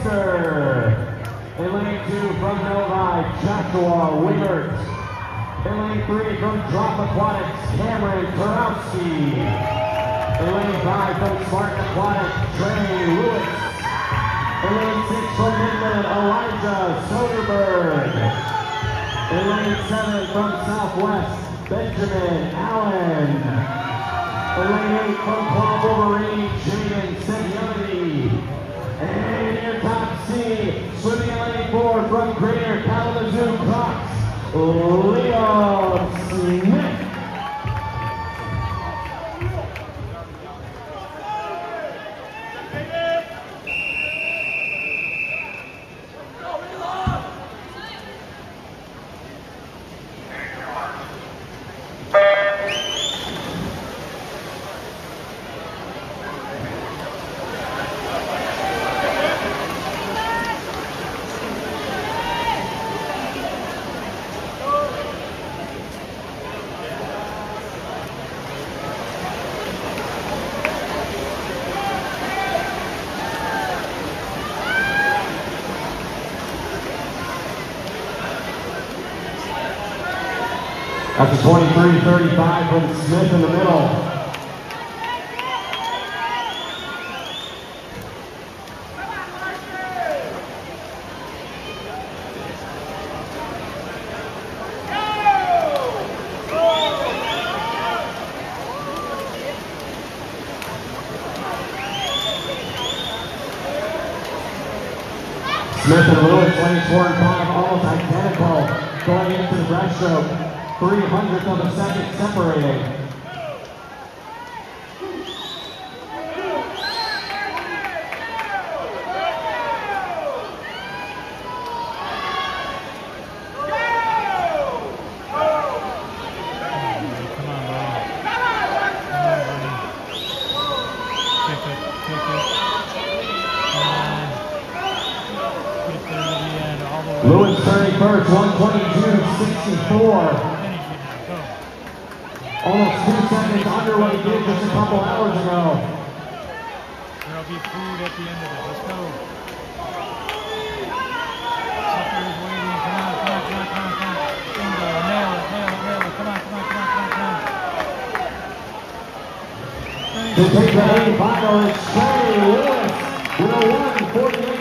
Spencer. In lane 2 from Novi, Joshua Wiggert. In lane 3 from Drop Aquatics, Cameron Karowski. In lane 5 from Spartan Aquatics, Trey Lewis. In lane 6 from Midland, Elijah Soderberg. In lane 7 from Southwest, Benjamin Allen. In lane 8 from Club Wolverine, Jaden Semyonity. And in your top C, swimming in lane 4 from Greater Kalamazoo Cox, Leon Smith. That's a 23-35 from Smith in the middle. Smith and Lewis, lanes 4 and 5, almost identical going into the breaststroke. 300th of a second separating. Lewis turning first, 122.64. Almost 2 seconds under what he did just a couple hours ago. There'll be food at the end of it. Let's go. Sucker is waiting. Come on. Bingo. Nail it. Come on. To take the A final is Trey Lewis with a 1:48.